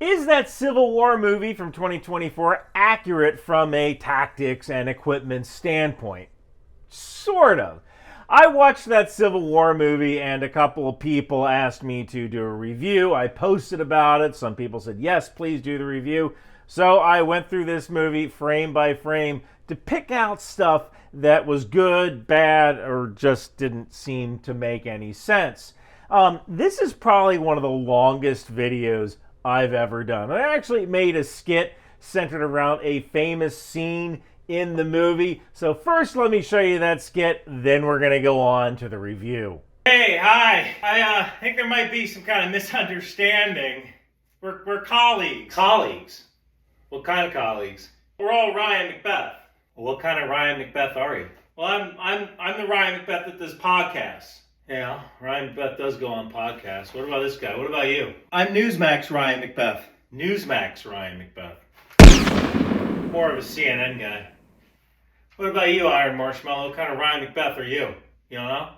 Is that Civil War movie from 2024 accurate from a tactics and equipment standpoint? Sort of. I watched that Civil War movie and a couple of people asked me to do a review. I posted about it. Some people said, yes, please do the review. So I went through this movie frame by frame to pick out stuff that was good, bad, or just didn't seem to make any sense. This is probably one of the longest videos I've ever done. I actually made a skit centered around a famous scene in the movie. So first let me show you that skit, then we're going to go on to the review. Hey, hi. I think there might be some kind of misunderstanding. We're colleagues. Colleagues? What kind of colleagues? We're all Ryan Macbeth. Well, what kind of Ryan Macbeth are you? Well, I'm the Ryan Macbeth that does podcasts. Yeah, Ryan Macbeth does go on podcasts. What about this guy? What about you? I'm Newsmax Ryan Macbeth. Newsmax Ryan Macbeth. More of a CNN guy. What about you, Iron Marshmallow? What kind of Ryan Macbeth are you? You don't know?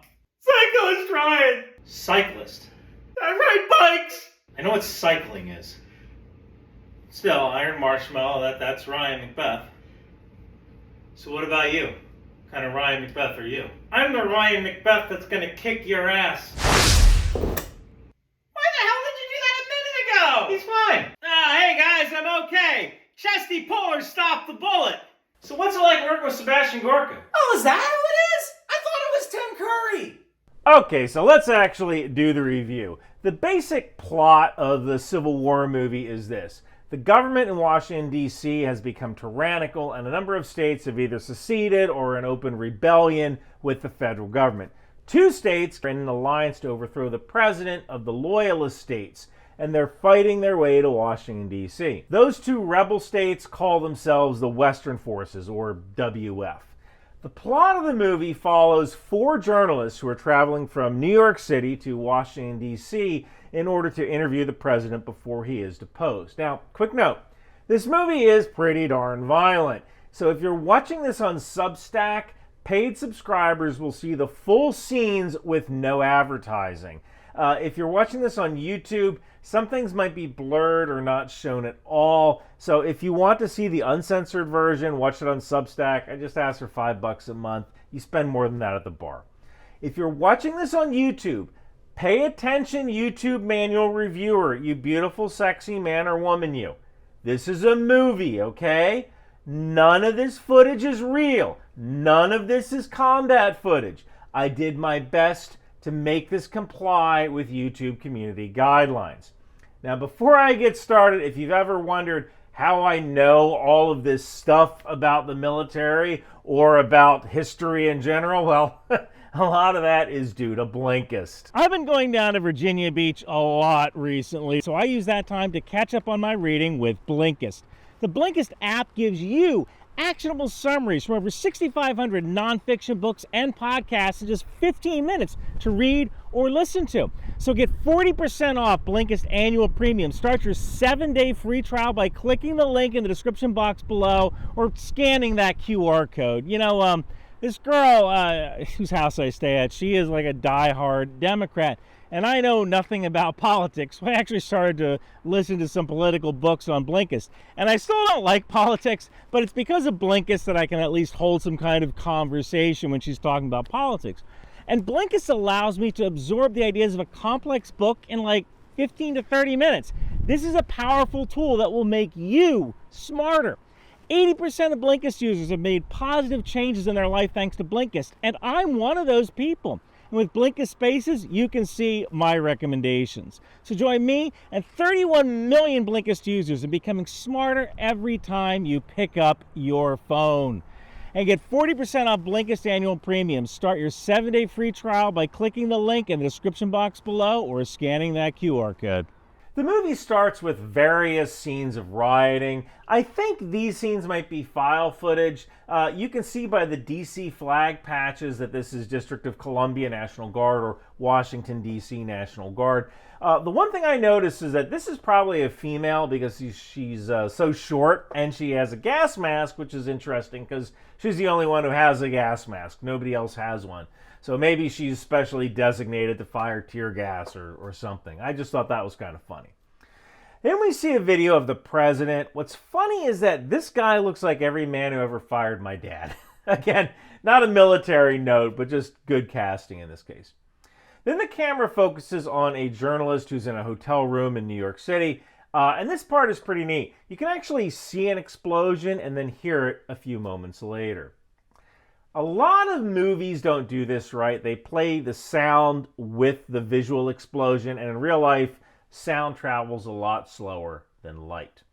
Cyclist Ryan! Cyclist? I ride bikes! I know what cycling is. Still, Iron Marshmallow, that's Ryan Macbeth. So what about you? What kind of Ryan Macbeth are you? I'm the Ryan Macbeth that's gonna kick your ass. Why the hell did you do that a minute ago? He's fine. Hey guys, I'm okay. Chesty Puller stopped the bullet. So what's it like working with Sebastian Gorka? Oh, is that how it is? I thought it was Tim Curry. Okay, so let's actually do the review. The basic plot of the Civil War movie is this. The government in Washington, D.C. has become tyrannical, and a number of states have either seceded or are in open rebellion with the federal government. 2 states are in an alliance to overthrow the president of the Loyalist states, and they're fighting their way to Washington, D.C. Those 2 rebel states call themselves the Western Forces, or WF. The plot of the movie follows 4 journalists who are traveling from New York City to Washington, D.C. in order to interview the president before he is deposed. Now, quick note, this movie is pretty darn violent. So if you're watching this on Substack, paid subscribers will see the full scenes with no advertising. If you're watching this on YouTube, some things might be blurred or not shown at all. So if you want to see the uncensored version, watch it on Substack. I just ask for $5 a month. You spend more than that at the bar. If you're watching this on YouTube, pay attention, YouTube manual reviewer, you beautiful, sexy man or woman, you. This is a movie, okay? None of this footage is real. None of this is combat footage. I did my best to make this comply with YouTube community guidelines. Now, before I get started, if you've ever wondered how I know all of this stuff about the military or about history in general, well, a lot of that is due to Blinkist. I've been going down to Virginia Beach a lot recently, so I use that time to catch up on my reading with Blinkist. The Blinkist app gives you actionable summaries from over 6,500 nonfiction books and podcasts in just 15 minutes to read or listen to. So get 40% off Blinkist annual premium. Start your 7-day free trial by clicking the link in the description box below or scanning that QR code. You know, this girl whose house I stay at, she is like a die-hard Democrat. And I know nothing about politics, so I actually started to listen to some political books on Blinkist. And I still don't like politics, but it's because of Blinkist that I can at least hold some kind of conversation when she's talking about politics. And Blinkist allows me to absorb the ideas of a complex book in like 15 to 30 minutes. This is a powerful tool that will make you smarter. 80% of Blinkist users have made positive changes in their life thanks to Blinkist, and I'm one of those people. And with Blinkist Spaces, you can see my recommendations. So join me and 31 million Blinkist users in becoming smarter every time you pick up your phone. And get 40% off Blinkist annual premium. Start your 7-day free trial by clicking the link in the description box below or scanning that QR code. The movie starts with various scenes of rioting. I think these scenes might be file footage. You can see by the DC flag patches that this is District of Columbia National Guard or Washington, D.C. National Guard. The one thing I noticed is that this is probably a female because she's so short and she has a gas mask, which is interesting because she's the only one who has a gas mask. Nobody else has one. So maybe she's specially designated to fire tear gas or something. I just thought that was kind of funny. Then we see a video of the president. What's funny is that this guy looks like every man who ever fired my dad. Again, not a military note, but just good casting in this case. Then the camera focuses on a journalist who's in a hotel room in New York City. And this part is pretty neat. You can actually see an explosion and then hear it a few moments later. A lot of movies don't do this right. They play the sound with the visual explosion, and in real life, sound travels a lot slower than light.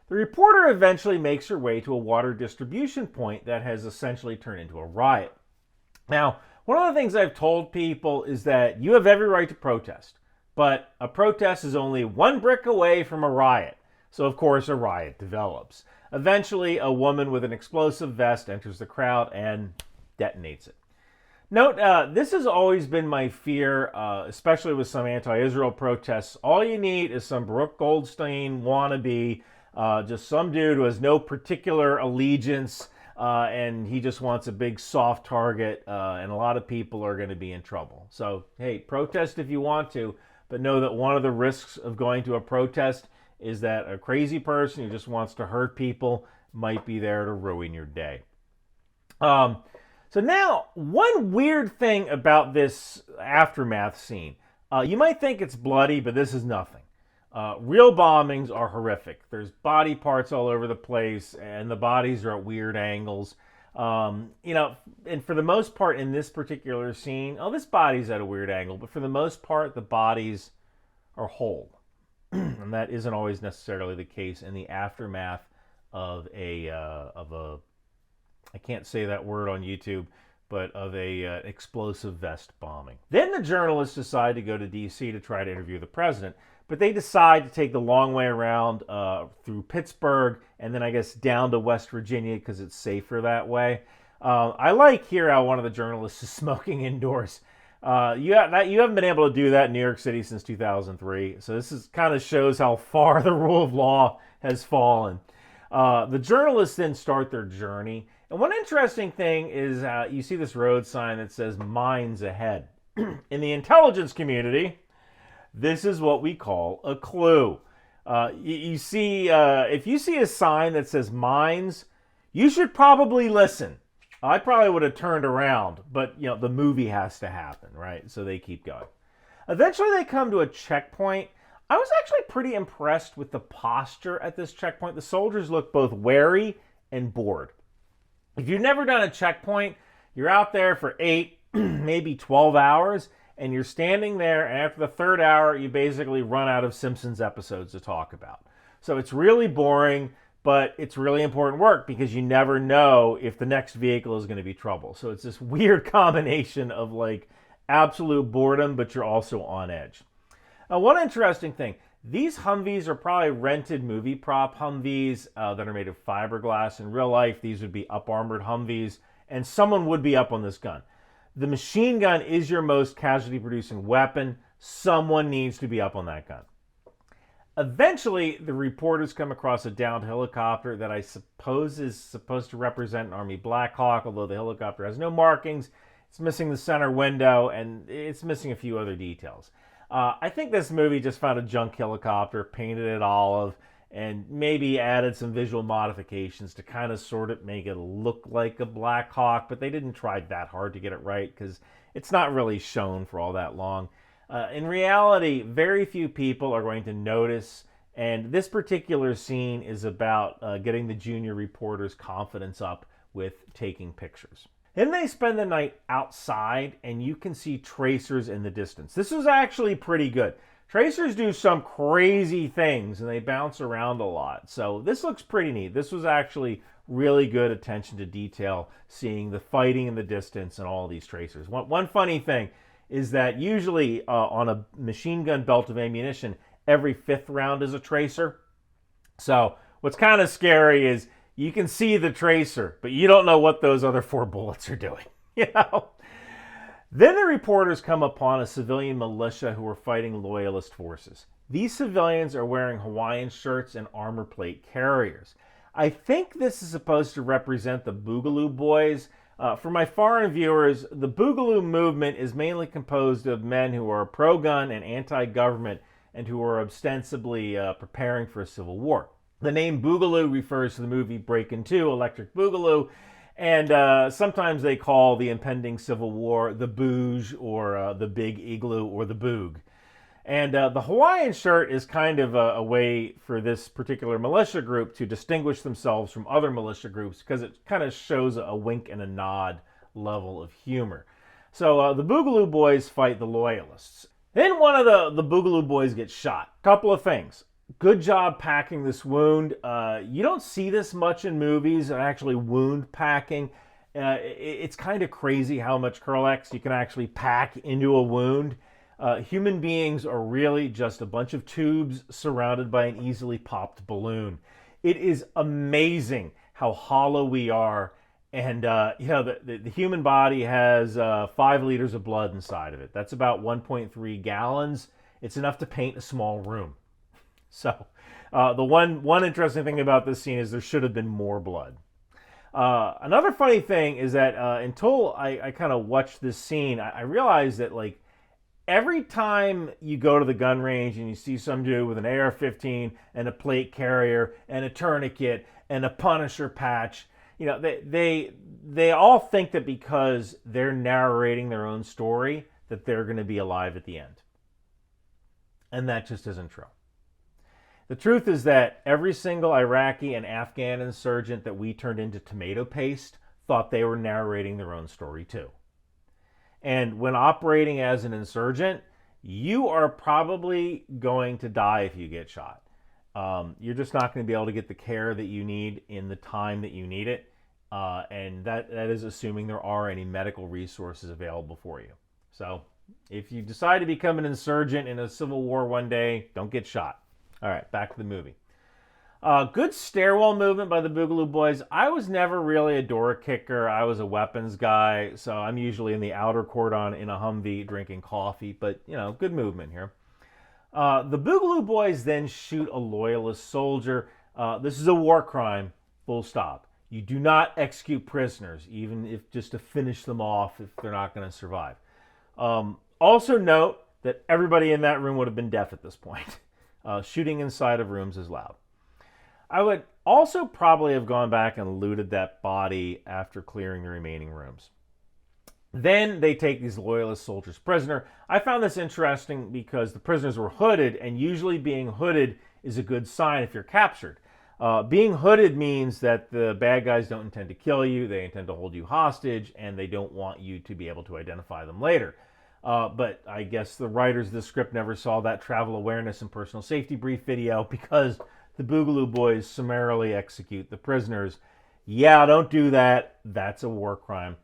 The reporter eventually makes her way to a water distribution point that has essentially turned into a riot. Now, one of the things I've told people is that you have every right to protest, but a protest is only one brick away from a riot. So, of course, a riot develops. Eventually, a woman with an explosive vest enters the crowd and detonates it. Note, this has always been my fear, especially with some anti-Israel protests. All you need is some Baruch Goldstein wannabe, just some dude who has no particular allegiance, and he just wants a big soft target, and a lot of people are going to be in trouble. So, hey, protest if you want to, but know that one of the risks of going to a protest is that a crazy person who just wants to hurt people might be there to ruin your day. So now, one weird thing about this aftermath scene. You might think it's bloody, but this is nothing. Real bombings are horrific. There's body parts all over the place, and the bodies are at weird angles. And for the most part in this particular scene, this body's at a weird angle, but for the most part, the bodies are whole. And that isn't always necessarily the case in the aftermath of I can't say that word on YouTube, but of a explosive vest bombing. Then the journalists decide to go to D.C. to try to interview the president, but they decide to take the long way around through Pittsburgh and then I guess down to West Virginia because it's safer that way. I like here how one of the journalists is smoking indoors. You haven't been able to do that in New York City since 2003, so this is kind of shows how far the rule of law has fallen. The journalists then start their journey, and one interesting thing is you see this road sign that says "Mines Ahead." In the intelligence community, this is what we call a clue. If you see a sign that says "Mines," you should probably listen. I probably would have turned around, but the movie has to happen, right? So they keep going. Eventually they come to a checkpoint. I was actually pretty impressed with the posture at this checkpoint. The soldiers look both wary and bored. If you've never done a checkpoint, you're out there for 8, maybe 12 hours, and you're standing there, and after the third hour, you basically run out of Simpsons episodes to talk about. So it's really boring, but it's really important work because you never know if the next vehicle is going to be trouble. So it's this weird combination of absolute boredom, but you're also on edge. One interesting thing, these Humvees are probably rented movie prop Humvees that are made of fiberglass. In real life, these would be up-armored Humvees, and someone would be up on this gun. The machine gun is your most casualty-producing weapon. Someone needs to be up on that gun. Eventually, the reporters come across a downed helicopter that I suppose is supposed to represent an Army Black Hawk, although the helicopter has no markings. It's missing the center window, and it's missing a few other details. I think this movie just found a junk helicopter, painted it olive, and maybe added some visual modifications to kind of sort of make it look like a Black Hawk, but they didn't try that hard to get it right because it's not really shown for all that long. In reality, very few people are going to notice, and this particular scene is about getting the junior reporter's confidence up with taking pictures. Then they spend the night outside, and you can see tracers in the distance. This is actually pretty good. Tracers do some crazy things, and they bounce around a lot. So this looks pretty neat. This was actually really good attention to detail, seeing the fighting in the distance and all these tracers. One funny thing is that usually on a machine gun belt of ammunition, every 5th round is a tracer. So what's kind of scary is you can see the tracer, but you don't know what those other 4 bullets are doing. Then the reporters come upon a civilian militia who are fighting loyalist forces. These civilians are wearing Hawaiian shirts and armor plate carriers. I think this is supposed to represent the Boogaloo Boys. For my foreign viewers, the Boogaloo movement is mainly composed of men who are pro-gun and anti-government, and who are ostensibly preparing for a civil war. The name Boogaloo refers to the movie Breakin' 2, Electric Boogaloo, and sometimes they call the impending civil war the Booj, or the Big Igloo, or the Boog. And the Hawaiian shirt is kind of a way for this particular militia group to distinguish themselves from other militia groups, because it kind of shows a wink and a nod level of humor. So the Boogaloo Boys fight the Loyalists. Then one of the Boogaloo Boys gets shot. Couple of things. Good job packing this wound. You don't see this much in movies, actually wound packing. It's kind of crazy how much Kerlix you can actually pack into a wound. Human beings are really just a bunch of tubes surrounded by an easily popped balloon. It is amazing how hollow we are. And, the human body has 5 liters of blood inside of it. That's about 1.3 gallons. It's enough to paint a small room. So the one interesting thing about this scene is there should have been more blood. Another funny thing is that until I kind of watched this scene, I realized that, like, every time you go to the gun range and you see some dude with an AR-15 and a plate carrier and a tourniquet and a Punisher patch, they all think that because they're narrating their own story that they're going to be alive at the end. And that just isn't true. The truth is that every single Iraqi and Afghan insurgent that we turned into tomato paste thought they were narrating their own story too. And when operating as an insurgent, you are probably going to die if you get shot. You're just not going to be able to get the care that you need in the time that you need it. And that is assuming there are any medical resources available for you. So if you decide to become an insurgent in a civil war one day, don't get shot. All right, back to the movie. Good stairwell movement by the Boogaloo Boys. I was never really a door kicker. I was a weapons guy, so I'm usually in the outer cordon in a Humvee drinking coffee, but, good movement here. The Boogaloo Boys then shoot a loyalist soldier. This is a war crime, full stop. You do not execute prisoners, even if just to finish them off if they're not going to survive. Also note that everybody in that room would have been deaf at this point. Shooting inside of rooms is loud. I would also probably have gone back and looted that body after clearing the remaining rooms. Then they take these loyalist soldiers prisoner. I found this interesting because the prisoners were hooded, and usually being hooded is a good sign if you're captured. Being hooded means that the bad guys don't intend to kill you, they intend to hold you hostage, and they don't want you to be able to identify them later. But I guess the writers of the script never saw that travel awareness and personal safety brief video, because the Boogaloo Boys summarily execute the prisoners. Yeah, don't do that. That's a war crime.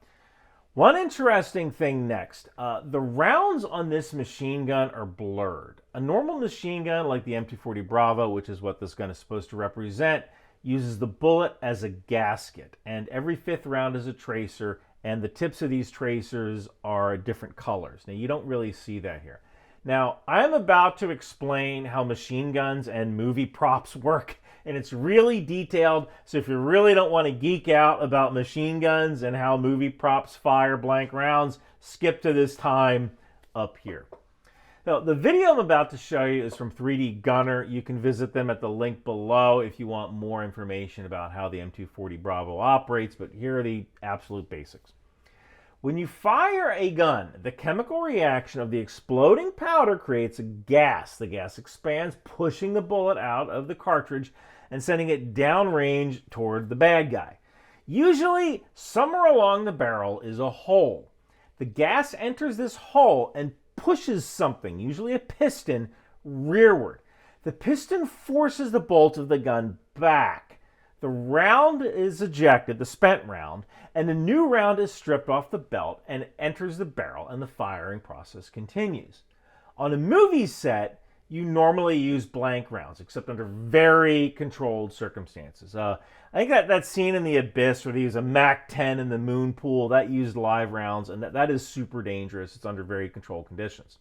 One interesting thing next. The rounds on this machine gun are blurred. A normal machine gun like the M240 Bravo, which is what this gun is supposed to represent, uses the bullet as a gasket, and every 5th round is a tracer, and the tips of these tracers are different colors. Now, you don't really see that here. Now, I'm about to explain how machine guns and movie props work, and it's really detailed, so if you really don't want to geek out about machine guns and how movie props fire blank rounds, skip to this time up here. Now, the video I'm about to show you is from 3D Gunner. You can visit them at the link below if you want more information about how the M240 Bravo operates, but here are the absolute basics. When you fire a gun, the chemical reaction of the exploding powder creates a gas. The gas expands, pushing the bullet out of the cartridge and sending it downrange toward the bad guy. Usually, somewhere along the barrel is a hole. The gas enters this hole and pushes something, usually a piston, rearward. The piston forces the bolt of the gun back. The round is ejected, the spent round, and a new round is stripped off the belt and enters the barrel, and the firing process continues. On a movie set, you normally use blank rounds, except under very controlled circumstances. I think that scene in The Abyss where they use a MAC-10 in the moon pool, that used live rounds, and that is super dangerous. It's under very controlled conditions.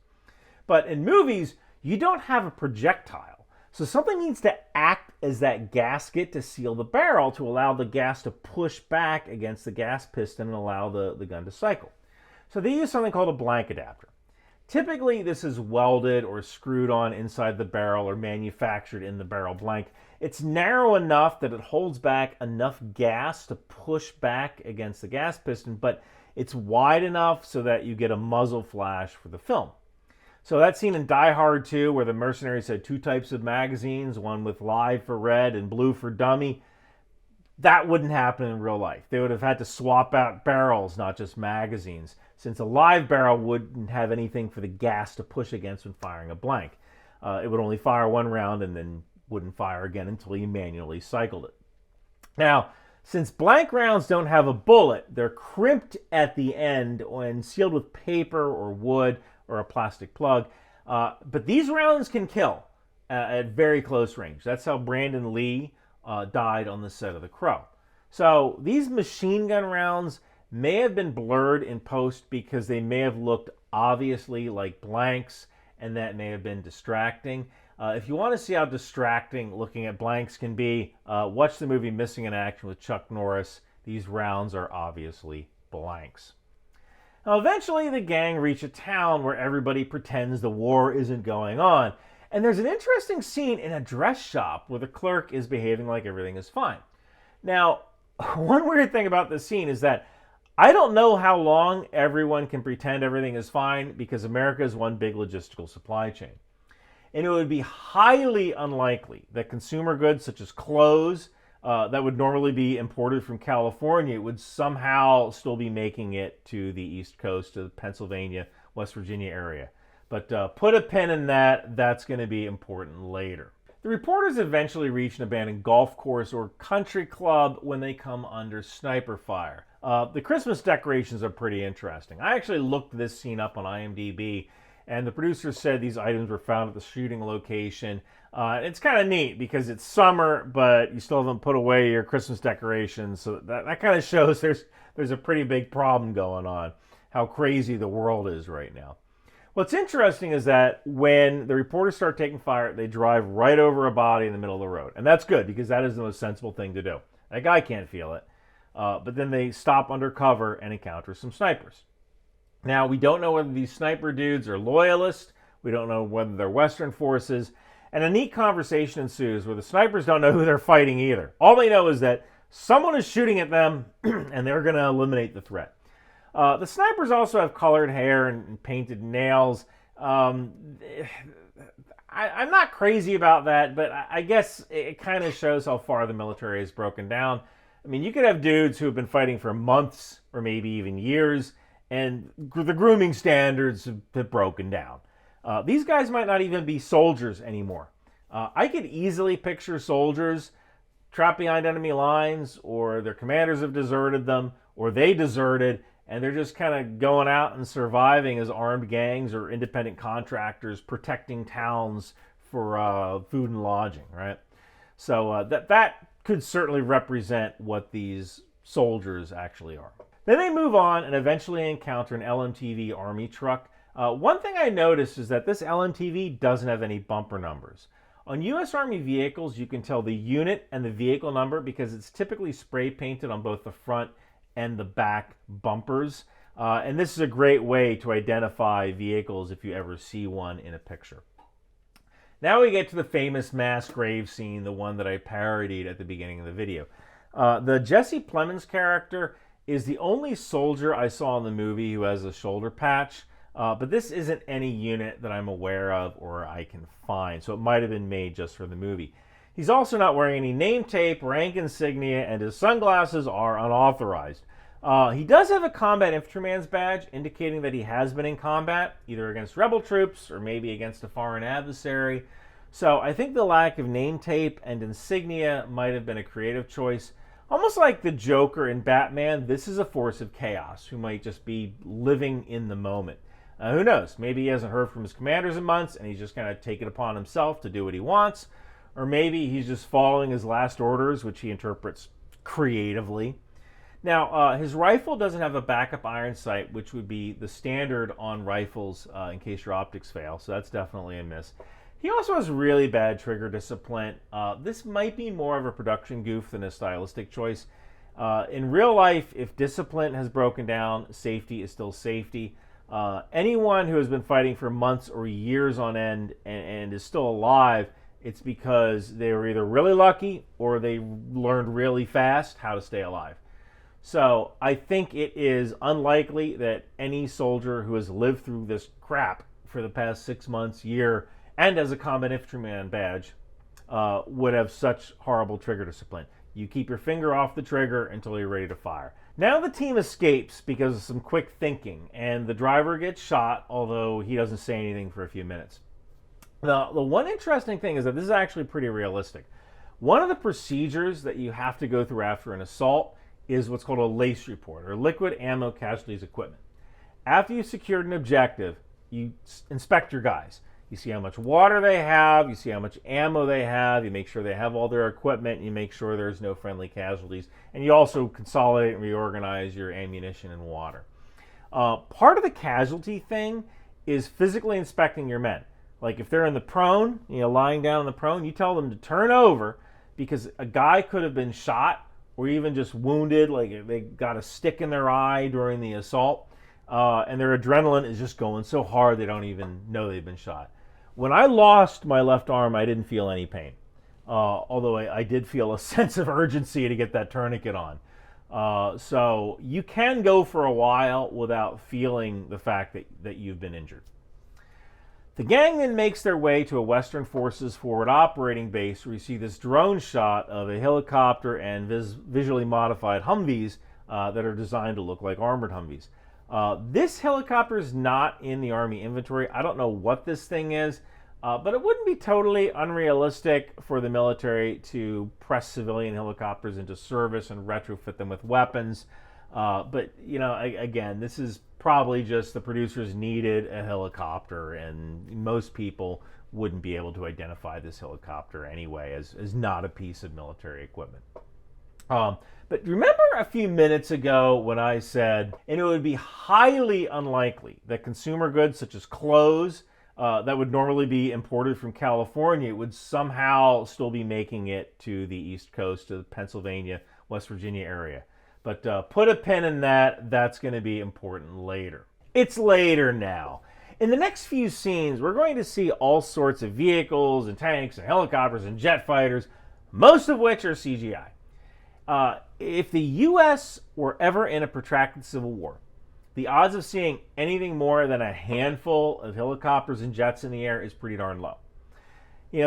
But in movies, you don't have a projectile. So something needs to act as that gasket to seal the barrel to allow the gas to push back against the gas piston and allow the gun to cycle. So they use something called a blank adapter. Typically, this is welded or screwed on inside the barrel or manufactured in the barrel blank. It's narrow enough that it holds back enough gas to push back against the gas piston, but it's wide enough so that you get a muzzle flash for the film. So that scene in Die Hard 2 where the mercenaries had two types of magazines, one with live for red and blue for dummy, that wouldn't happen in real life. They would have had to swap out barrels, not just magazines, since a live barrel wouldn't have anything for the gas to push against when firing a blank. It would only fire one round and then wouldn't fire again until you manually cycled it. Now, since blank rounds don't have a bullet, they're crimped at the end and sealed with paper or wood or a plastic plug. But these rounds can kill at very close range. That's how Brandon Lee died on the set of The Crow. So these machine gun rounds may have been blurred in post because they may have looked obviously like blanks, and that may have been distracting. If you want to see how distracting looking at blanks can be, watch the movie Missing in Action with Chuck Norris. These rounds are obviously blanks. Now, eventually, the gang reach a town where everybody pretends the war isn't going on. And there's an interesting scene in a dress shop where the clerk is behaving like everything is fine. Now, one weird thing about this scene is that I don't know how long everyone can pretend everything is fine because America is one big logistical supply chain. And it would be highly unlikely that consumer goods such as clothes that would normally be imported from California would somehow still be making it to the East Coast, to the Pennsylvania, West Virginia area. But put a pin in that. That's going to be important later. The reporters eventually reach an abandoned golf course or country club when they come under sniper fire. The Christmas decorations are pretty interesting. I actually looked this scene up on IMDb, and the producer said these items were found at the shooting location. It's kind of neat because it's summer, but you still haven't put away your Christmas decorations. So that kind of shows there's a pretty big problem going on, how crazy the world is right now. What's interesting is that when the reporters start taking fire, they drive right over a body in the middle of the road. And that's good because that is the most sensible thing to do. That guy can't feel it. But then they stop under cover and encounter some snipers. Now, we don't know whether these sniper dudes are loyalists. We don't know whether they're Western forces. And a neat conversation ensues where the snipers don't know who they're fighting either. All they know is that someone is shooting at them and they're going to eliminate the threat. The snipers also have colored hair and painted nails. I'm not crazy about that, but I guess it kind of shows how far the military has broken down. I mean, you could have dudes who have been fighting for months or maybe even years, and the grooming standards have broken down. These guys might not even be soldiers anymore. I could easily picture soldiers trapped behind enemy lines, or their commanders have deserted them, or they deserted, and they're just kind of going out and surviving as armed gangs or independent contractors protecting towns for food and lodging, right? So that could certainly represent what these soldiers actually are. Then they move on and eventually encounter an LMTV Army truck. One thing I noticed is that this LMTV doesn't have any bumper numbers. On U.S. Army vehicles, you can tell the unit and the vehicle number because it's typically spray painted on both the front and the back bumpers. And this is a great way to identify vehicles if you ever see one in a picture. Now we get to the famous mass grave scene, the one that I parodied at the beginning of the video. The Jesse Plemons character is the only soldier I saw in the movie who has a shoulder patch, but this isn't any unit that I'm aware of or I can find, so it might have been made just for the movie. He's also not wearing any name tape, rank insignia, and his sunglasses are unauthorized. He does have a combat infantryman's badge indicating that he has been in combat, either against rebel troops or maybe against a foreign adversary. So I think the lack of name tape and insignia might have been a creative choice. Almost like the Joker in Batman, this is a force of chaos who might just be living in the moment. Who knows? Maybe he hasn't heard from his commanders in months and he's just going to take it upon himself to do what he wants. Or maybe he's just following his last orders, which he interprets creatively. Now, his rifle doesn't have a backup iron sight, which would be the standard on rifles in case your optics fail, so that's definitely a miss. He also has really bad trigger discipline. This might be more of a production goof than a stylistic choice. In real life, if discipline has broken down, safety is still safety. Anyone who has been fighting for months or years on end and is still alive, it's because they were either really lucky or they learned really fast how to stay alive. So I think it is unlikely that any soldier who has lived through this crap for the past 6 months, year, and as a combat infantryman badge would have such horrible trigger discipline. You keep your finger off the trigger until you're ready to fire. Now the team escapes because of some quick thinking, and the driver gets shot, although he doesn't say anything for a few minutes. Now, the one interesting thing is that this is actually pretty realistic. One of the procedures that you have to go through after an assault is what's called a LACE report, or Liquid Ammo Casualties Equipment. After you've secured an objective, you inspect your guys. You see how much water they have, you see how much ammo they have, you make sure they have all their equipment, you make sure there's no friendly casualties, and you also consolidate and reorganize your ammunition and water. Part of the casualty thing is physically inspecting your men. Like if they're in the prone, lying down in the prone, you tell them to turn over because a guy could have been shot or even just wounded, like they got a stick in their eye during the assault, and their adrenaline is just going so hard they don't even know they've been shot. When I lost my left arm, I didn't feel any pain, although I did feel a sense of urgency to get that tourniquet on. So you can go for a while without feeling the fact that you've been injured. The gang then makes their way to a Western Forces forward operating base where you see this drone shot of a helicopter and visually modified Humvees that are designed to look like armored Humvees. This helicopter is not in the Army inventory. I don't know what this thing is, but it wouldn't be totally unrealistic for the military to press civilian helicopters into service and retrofit them with weapons. But, again, this is probably just the producers needed a helicopter, and most people wouldn't be able to identify this helicopter anyway as not a piece of military equipment. But remember a few minutes ago when I said, and it would be highly unlikely that consumer goods such as clothes that would normally be imported from California would somehow still be making it to the East Coast, to the Pennsylvania, West Virginia area. But put a pin in that. That's going to be important later. It's later now. In the next few scenes, we're going to see all sorts of vehicles and tanks and helicopters and jet fighters, most of which are CGI. If the U.S. were ever in a protracted civil war, the odds of seeing anything more than a handful of helicopters and jets in the air is pretty darn low.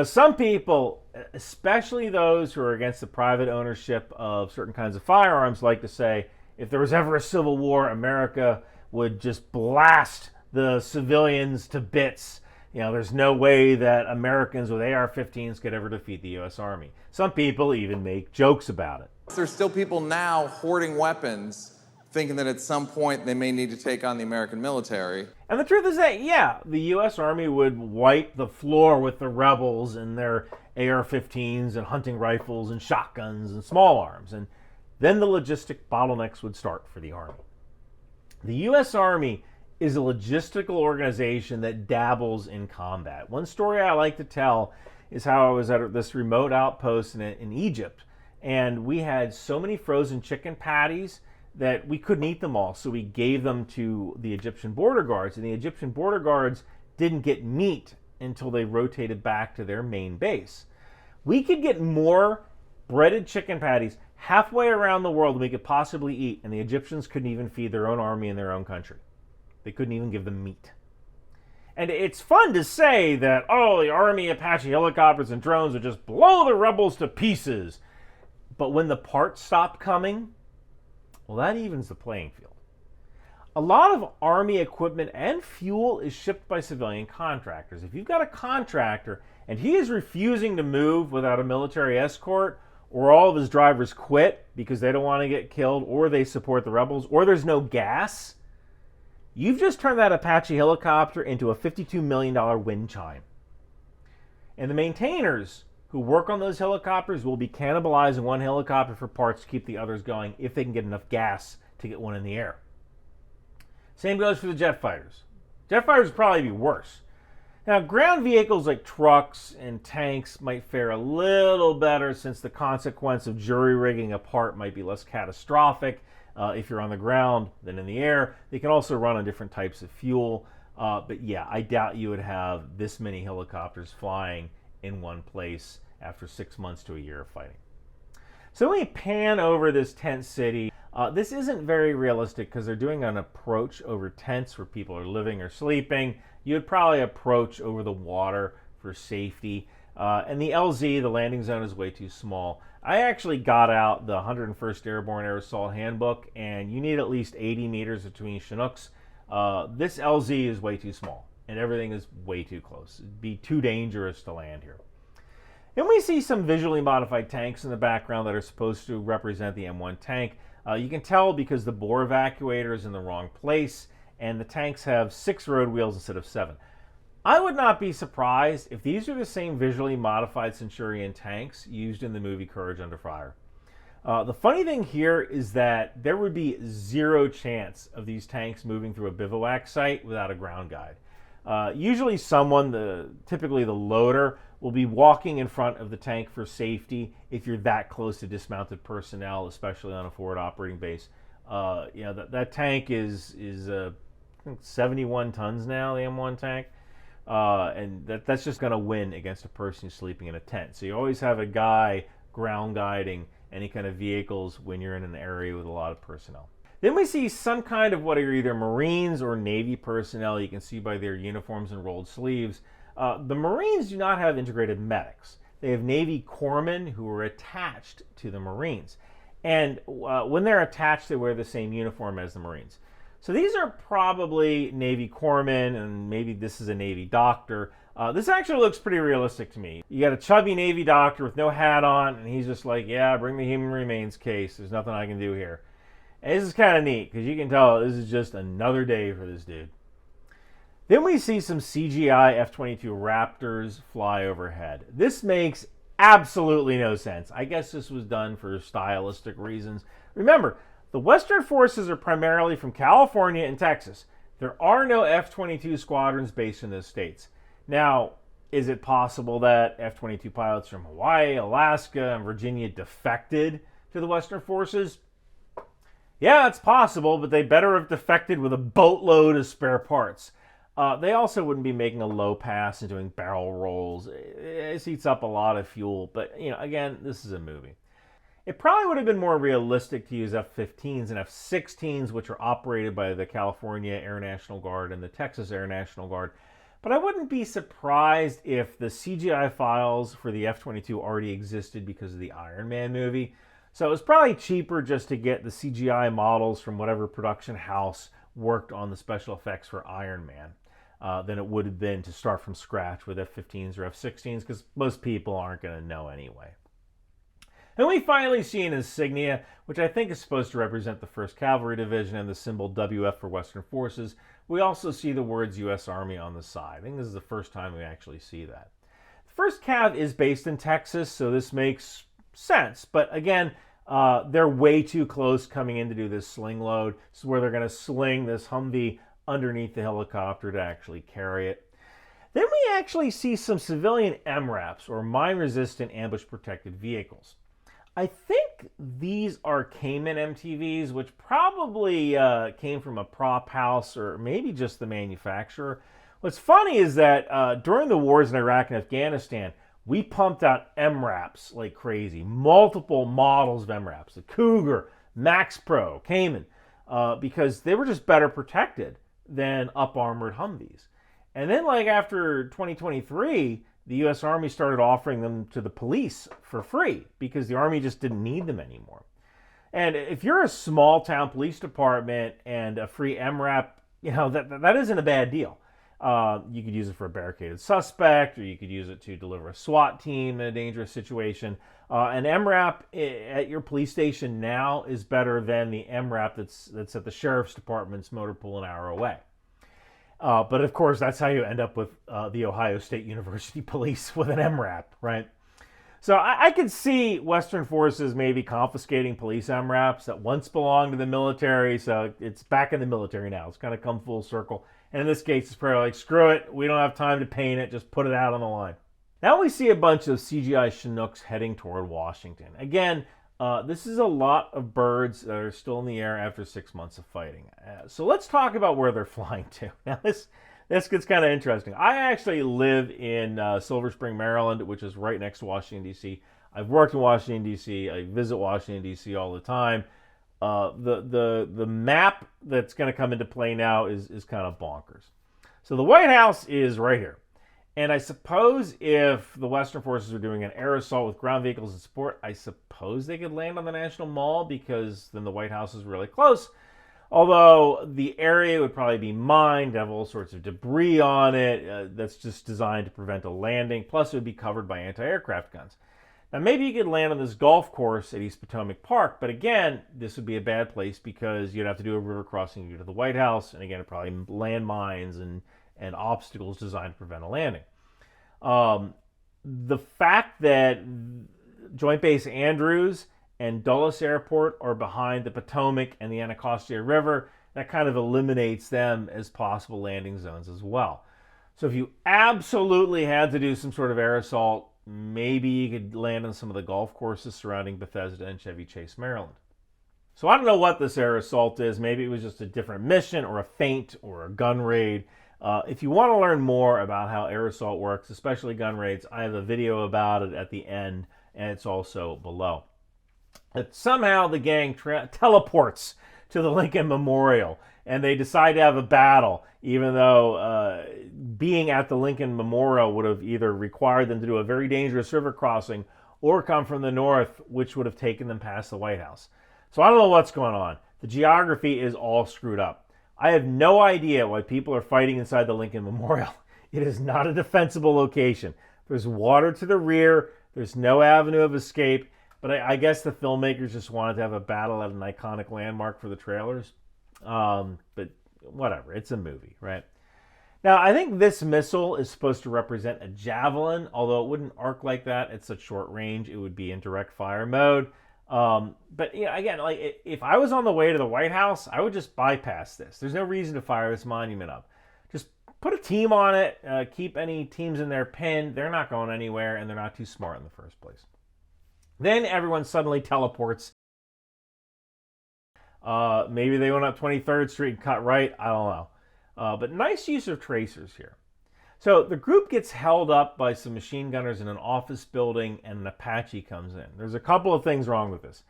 Some people, especially those who are against the private ownership of certain kinds of firearms, like to say, if there was ever a civil war, America would just blast the civilians to bits. There's no way that Americans with AR-15s could ever defeat the U.S. Army. Some people even make jokes about it. There's still people now hoarding weapons, thinking that at some point they may need to take on the American military. And the truth is that, the U.S. Army would wipe the floor with the rebels and their AR-15s and hunting rifles and shotguns and small arms. And then the logistic bottlenecks would start for the Army. The U.S. Army is a logistical organization that dabbles in combat. One story I like to tell is how I was at this remote outpost in Egypt, and we had so many frozen chicken patties that we couldn't eat them all, so we gave them to the Egyptian border guards, and the Egyptian border guards didn't get meat until they rotated back to their main base. We could get more breaded chicken patties halfway around the world than we could possibly eat, and the Egyptians couldn't even feed their own army in their own country. They couldn't even give them meat. And it's fun to say that, the Army Apache helicopters and drones would just blow the rebels to pieces. But when the parts stop coming, that evens the playing field. A lot of Army equipment and fuel is shipped by civilian contractors. If you've got a contractor and he is refusing to move without a military escort, or all of his drivers quit because they don't want to get killed, or they support the rebels, or there's no gas, you've just turned that Apache helicopter into a $52 million wind chime. And the maintainers who work on those helicopters will be cannibalizing one helicopter for parts to keep the others going if they can get enough gas to get one in the air. Same goes for the jet fighters. Jet fighters would probably be worse. Now, ground vehicles like trucks and tanks might fare a little better since the consequence of jury-rigging a part might be less catastrophic. if you're on the ground than in the air. They can also run on different types of fuel. But yeah, I doubt you would have this many helicopters flying in one place after 6 months to a year of fighting. So we pan over this tent city. This isn't very realistic because they're doing an approach over tents where people are living or sleeping. You would probably approach over the water for safety. And the LZ, the landing zone, is way too small. I actually got out the 101st Airborne Air Assault Handbook, and you need at least 80 meters between Chinooks. This LZ is way too small, and everything is way too close. It'd be too dangerous to land here. And we see some visually modified tanks in the background that are supposed to represent the M1 tank. You can tell because the bore evacuator is in the wrong place, and the tanks have 6 road wheels instead of 7. I would not be surprised if these are the same visually modified Centurion tanks used in the movie Courage Under Fire. The funny thing here is that there would be 0 chance of these tanks moving through a bivouac site without a ground guide. Usually someone, typically the loader, will be walking in front of the tank for safety if you're that close to dismounted personnel, especially on a forward operating base. That tank is 71 tons now, the M1 tank. And that's just going to win against a person who's sleeping in a tent. So you always have a guy ground guiding any kind of vehicles when you're in an area with a lot of personnel. Then we see some kind of what are either Marines or Navy personnel. You can see by their uniforms and rolled sleeves. The Marines do not have integrated medics. They have Navy corpsmen who are attached to the Marines. And when they're attached, they wear the same uniform as the Marines. So these are probably Navy corpsmen, and maybe this is a Navy doctor. This actually looks pretty realistic to me. You got a chubby Navy doctor with no hat on, and he's just like, yeah, bring the human remains case. There's nothing I can do here. And this is kind of neat, because you can tell this is just another day for this dude. Then we see some CGI F-22 Raptors fly overhead. This makes absolutely no sense. I guess this was done for stylistic reasons. Remember, the Western forces are primarily from California and Texas. There are no F-22 squadrons based in those states. Now, is it possible that F-22 pilots from Hawaii, Alaska, and Virginia defected to the Western forces? Yeah, it's possible, but they better have defected with a boatload of spare parts. They also wouldn't be making a low pass and doing barrel rolls. It eats up a lot of fuel, but again, this is a movie. It probably would have been more realistic to use F-15s and F-16s, which are operated by the California Air National Guard and the Texas Air National Guard. But I wouldn't be surprised if the CGI files for the F-22 already existed because of the Iron Man movie. So it was probably cheaper just to get the CGI models from whatever production house worked on the special effects for Iron Man than it would have been to start from scratch with F-15s or F-16s, because most people aren't going to know anyway. And we finally see an insignia, which I think is supposed to represent the 1st Cavalry Division and the symbol WF for Western Forces. We also see the words U.S. Army on the side. I think this is the first time we actually see that. The 1st Cav is based in Texas, so this makes sense. But again, they're way too close coming in to do this sling load. This is where they're going to sling this Humvee underneath the helicopter to actually carry it. Then we actually see some civilian MRAPs, or mine-resistant ambush-protected vehicles. I think these are Cayman MTVs, which probably came from a prop house or maybe just the manufacturer. What's funny is that during the wars in Iraq and Afghanistan, we pumped out MRAPs like crazy. Multiple models of MRAPs. The Cougar, Max Pro, Cayman, because they were just better protected than up-armored Humvees. And then after 2023, the U.S. Army started offering them to the police for free because the Army just didn't need them anymore. And if you're a small-town police department and a free MRAP, that isn't a bad deal. You could use it for a barricaded suspect, or you could use it to deliver a SWAT team in a dangerous situation. An MRAP at your police station now is better than the MRAP that's at the sheriff's department's motor pool an hour away. But of course, that's how you end up with the Ohio State University Police with an MRAP, right? So I could see Western forces maybe confiscating police MRAPs that once belonged to the military, so it's back in the military now. It's kind of come full circle. And in this case, it's probably like, screw it, we don't have time to paint it, just put it out on the line. Now we see a bunch of CGI Chinooks heading toward Washington. Again, This is a lot of birds that are still in the air after 6 months of fighting. So let's talk about where they're flying to. Now, this gets kind of interesting. I actually live in Silver Spring, Maryland, which is right next to Washington, D.C. I've worked in Washington, D.C. I visit Washington, D.C. all the time. The map that's going to come into play now is kind of bonkers. So the White House is right here. And I suppose if the Western forces were doing an air assault with ground vehicles in support, I suppose they could land on the National Mall because then the White House is really close. Although the area would probably be mined, have all sorts of debris on it that's just designed to prevent a landing. Plus, it would be covered by anti-aircraft guns. Now, maybe you could land on this golf course at East Potomac Park, but again, this would be a bad place because you'd have to do a river crossing to get to the White House, and again, probably landmines and obstacles designed to prevent a landing. The fact that Joint Base Andrews and Dulles Airport are behind the Potomac and the Anacostia River, that kind of eliminates them as possible landing zones as well. So if you absolutely had to do some sort of air assault, maybe you could land on some of the golf courses surrounding Bethesda and Chevy Chase, Maryland. So I don't know what this air assault is. Maybe it was just a different mission or a feint or a gun raid. If you want to learn more about how air assault works, especially gun raids, I have a video about it at the end, and it's also below. But somehow the gang teleports to the Lincoln Memorial, and they decide to have a battle, even though being at the Lincoln Memorial would have either required them to do a very dangerous river crossing or come from the north, which would have taken them past the White House. So I don't know what's going on. The geography is all screwed up. I have no idea why people are fighting inside the Lincoln Memorial. It is not a defensible location. There's water to the rear. There's no avenue of escape. But I guess the filmmakers just wanted to have a battle at an iconic landmark for the trailers. But whatever. It's a movie, right? Now, I think this missile is supposed to represent a Javelin, although it wouldn't arc like that at such short range. It would be in direct fire mode. But again, like if I was on the way to the White House, I would just bypass this. There's no reason to fire this monument up. Just put a team on it. Keep any teams in their pinned. They're not going anywhere, and they're not too smart in the first place. Then everyone suddenly teleports. Maybe they went up 23rd Street and cut right. I don't know. But nice use of tracers here. So the group gets held up by some machine gunners in an office building, and an Apache comes in. There's a couple of things wrong with this.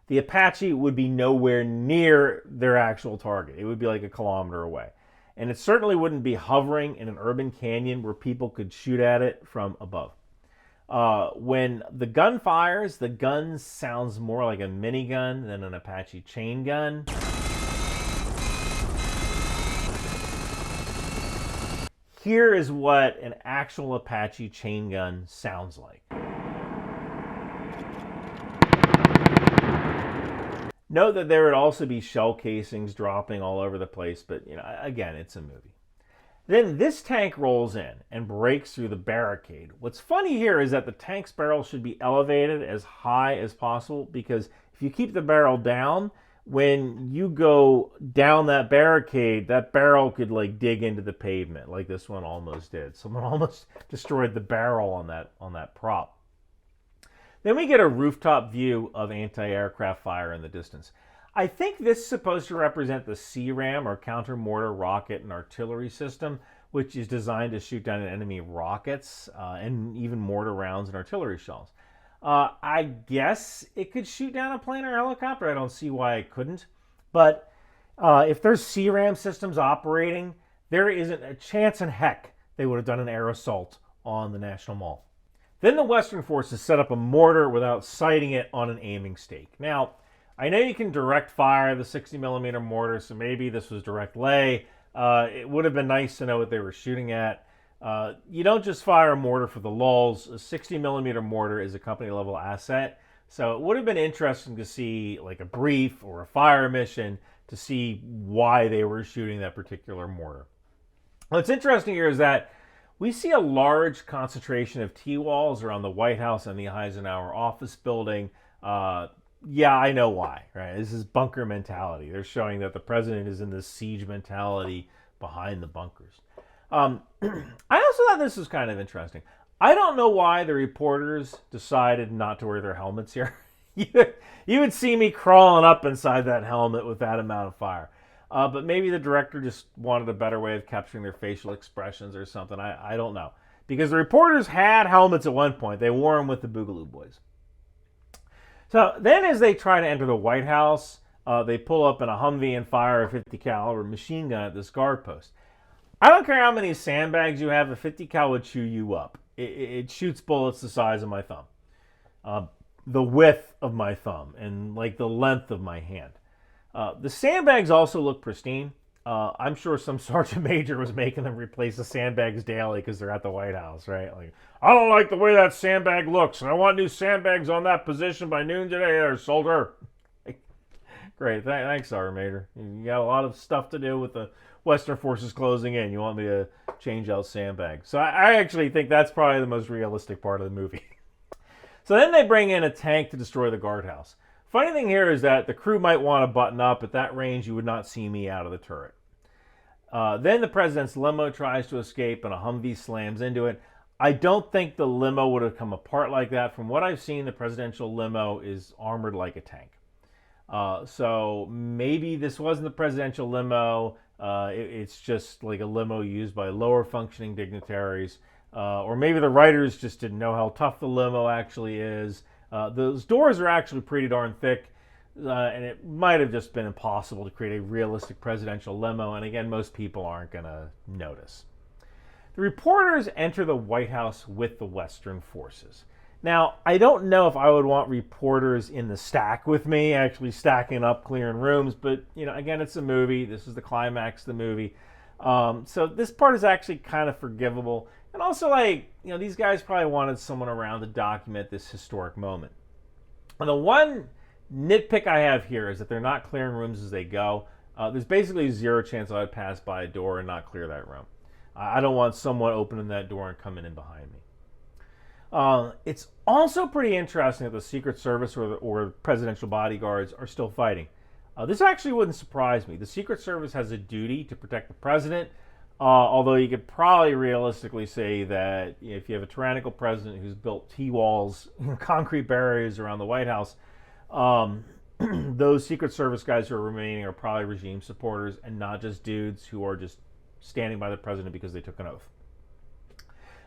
The Apache would be nowhere near their actual target. It would be like a kilometer away. And it certainly wouldn't be hovering in an urban canyon where people could shoot at it from above. When the gun fires, the gun sounds more like a minigun than an Apache chain gun. Here is what an actual Apache chain gun sounds like. Note that there would also be shell casings dropping all over the place, but again, it's a movie. Then this tank rolls in and breaks through the barricade. What's funny here is that the tank's barrel should be elevated as high as possible, because if you keep the barrel down, when you go down that barricade, that barrel could dig into the pavement like this one almost did. Someone almost destroyed the barrel on that prop. Then we get a rooftop view of anti-aircraft fire in the distance. I think this is supposed to represent the CRAM, or counter-mortar rocket and artillery system, which is designed to shoot down enemy rockets and even mortar rounds and artillery shells. I guess it could shoot down a plane or helicopter. I don't see why it couldn't. But if there's CRAM systems operating, there isn't a chance in heck they would have done an air assault on the National Mall. Then the Western forces set up a mortar without sighting it on an aiming stake. Now, I know you can direct fire the 60mm mortar, so maybe this was direct lay. It would have been nice to know what they were shooting at. You don't just fire a mortar for the lulz. A 60mm mortar is a company-level asset, so it would have been interesting to see a brief or a fire mission to see why they were shooting that particular mortar. What's interesting here is that we see a large concentration of T-walls around the White House and the Eisenhower office building. Yeah, I know why, right? This is bunker mentality. They're showing that the president is in this siege mentality behind the bunkers. I also thought this was kind of interesting. I don't know why the reporters decided not to wear their helmets here. you would see me crawling up inside that helmet with that amount of fire. But maybe the director just wanted a better way of capturing their facial expressions or something. I don't know. Because the reporters had helmets at one point. They wore them with the Boogaloo Boys. So then as they try to enter the White House, they pull up in a Humvee and fire a 50 caliber machine gun at this guard post. I don't care how many sandbags you have, a 50 cal would chew you up. It shoots bullets the size of my thumb. The width of my thumb and like the length of my hand. The sandbags also look pristine. I'm sure some sergeant major was making them replace the sandbags daily because they're at the White House, right? Like, I don't like the way that sandbag looks, and I want new sandbags on that position by noon today, there, soldier. Great, thanks, Sergeant Major. You got a lot of stuff to do with the Western forces closing in. You want me to change out sandbags? So I actually think that's probably the most realistic part of the movie. So then they bring in a tank to destroy the guardhouse. Funny thing here is that the crew might want to button up. At that range, you would not see me out of the turret. Then the president's limo tries to escape and a Humvee slams into it. I don't think the limo would have come apart like that. From what I've seen, the presidential limo is armored like a tank. So maybe this wasn't the presidential limo. It's just like a limo used by lower functioning dignitaries. Or maybe the writers just didn't know how tough the limo actually is. Those doors are actually pretty darn thick. And it might have just been impossible to create a realistic presidential limo. And again, most people aren't going to notice. The reporters enter the White House with the Western forces. Now, I don't know if I would want reporters in the stack with me, actually stacking up, clearing rooms. But, again, it's a movie. This is the climax of the movie. So this part is actually kind of forgivable. And also, these guys probably wanted someone around to document this historic moment. And the one nitpick I have here is that they're not clearing rooms as they go. There's basically zero chance I would pass by a door and not clear that room. I don't want someone opening that door and coming in behind me. It's also pretty interesting that the Secret Service or presidential bodyguards are still fighting. This actually wouldn't surprise me. The Secret Service has a duty to protect the president, although you could probably realistically say that if you have a tyrannical president who's built T-walls, concrete barriers around the White House, those Secret Service guys who are remaining are probably regime supporters and not just dudes who are just standing by the president because they took an oath.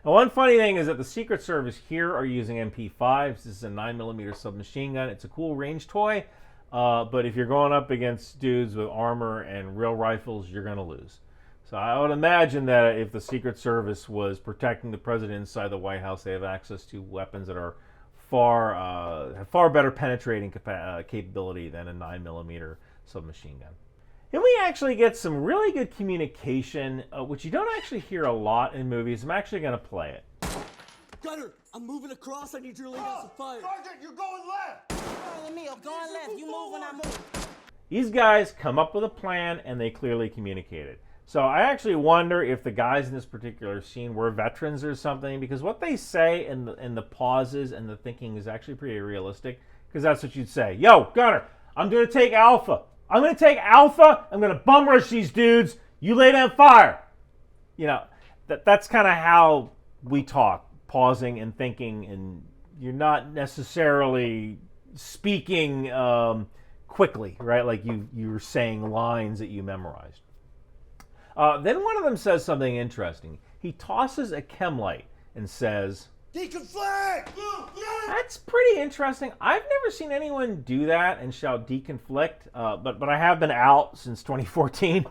Now, one funny thing is that the Secret Service here are using MP5s. This is a 9mm submachine gun. It's a cool range toy, but if you're going up against dudes with armor and real rifles, you're going to lose. So I would imagine that if the Secret Service was protecting the president inside the White House, they have access to weapons that are far better penetrating capability than a 9mm submachine gun. Then we actually get some really good communication, which you don't actually hear a lot in movies. I'm actually going to play it. Gunner, I'm moving across. I need you to lay down some fire. Sergeant, you're going left. Following me, I'm going left. You move when I move. These guys come up with a plan, and they clearly communicate it. So I actually wonder if the guys in this particular scene were veterans or something, because what they say in the pauses and the thinking is actually pretty realistic, because that's what you'd say. Yo, Gunner, I'm going to take Alpha. I'm going to take Alpha. I'm going to bum rush these dudes. You lay down fire. That's kind of how we talk, pausing and thinking, and you're not necessarily speaking quickly, right? Like you're saying lines that you memorized. Then one of them says something interesting. He tosses a chem light and says, Deconflict! That's pretty interesting. I've never seen anyone do that and shout deconflict, but I have been out since 2014.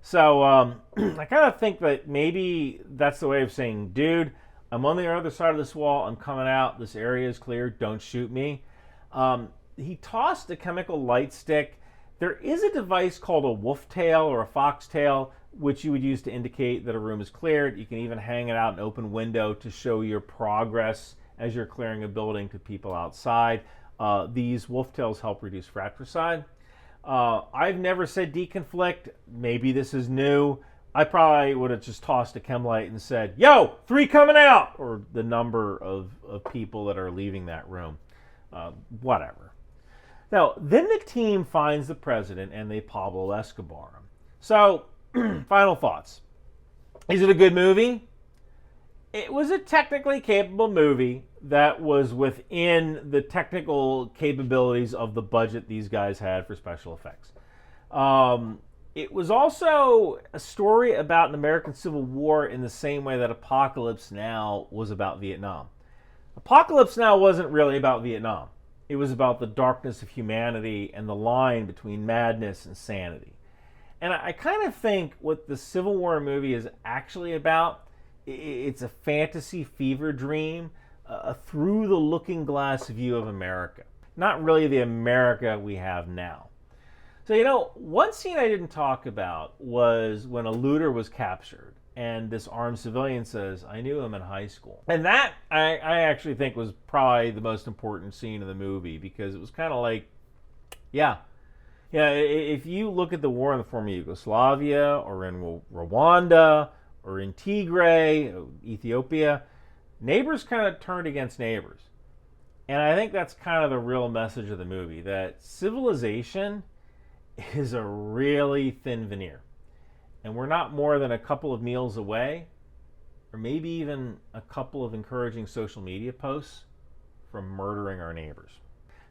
So I kind of think that maybe that's the way of saying, dude, I'm on the other side of this wall. I'm coming out. This area is clear. Don't shoot me. He tossed a chemical light stick. There is a device called a wolf tail or a fox tail, which you would use to indicate that a room is cleared. You can even hang it out an open window to show your progress as you're clearing a building to people outside. These wolf tails help reduce fratricide. I've never said deconflict. Maybe this is new. I probably would have just tossed a chem light and said, yo, 3 coming out, or the number of people that are leaving that room. Whatever. Now, then the team finds the president and they Pablo Escobar him. So, final thoughts. Is it a good movie? it was a technically capable movie that was within the technical capabilities of the budget these guys had for special effects. It was also a story about an American Civil War in the same way that Apocalypse Now was about Vietnam. Apocalypse Now wasn't really about Vietnam. It was about the darkness of humanity and the line between madness and sanity. And I kind of think what the Civil War movie is actually about, it's a fantasy fever dream, a through the looking glass view of America. Not really the America we have now. So, one scene I didn't talk about was when a looter was captured and this armed civilian says, "I knew him in high school." And that, I actually think, was probably the most important scene of the movie, because it was kind of like, yeah, if you look at the war in the former Yugoslavia, or in Rwanda, or in Tigray, Ethiopia, neighbors kind of turned against neighbors. And I think that's kind of the real message of the movie, that civilization is a really thin veneer. And we're not more than a couple of meals away, or maybe even a couple of encouraging social media posts from murdering our neighbors.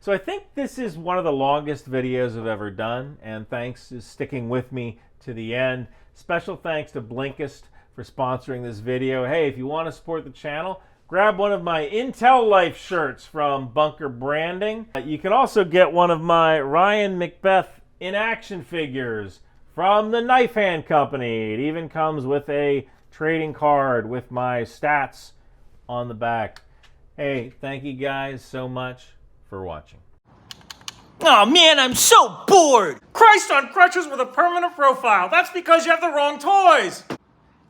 So I think this is one of the longest videos I've ever done, and thanks for sticking with me to the end. Special thanks to Blinkist for sponsoring this video. Hey, if you want to support the channel, grab one of my Intel Life shirts from Bunker Branding. You can also get one of my Ryan McBeth in action figures from the Knife Hand Company. It even comes with a trading card with my stats on the back. Hey, thank you guys so much for watching. Oh man, I'm so bored! Christ on crutches with a permanent profile. That's because you have the wrong toys.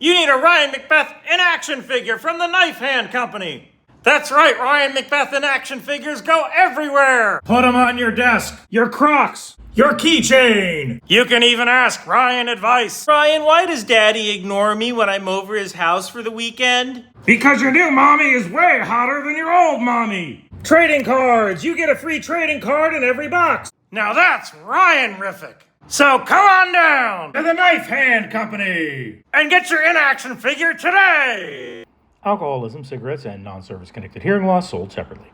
You need a Ryan McBeth in action figure from the Knife Hand Company. That's right, Ryan McBeth in action figures go everywhere. Put them on your desk, your Crocs, your keychain. You can even ask Ryan advice. Ryan, why does Daddy ignore me when I'm over his house for the weekend? Because your new mommy is way hotter than your old mommy. Trading cards. You get a free trading card in every box. Now that's Ryan-rific. So come on down to the Knife Hand Company and get your in-action figure today. Alcoholism, cigarettes, and non-service connected hearing loss sold separately.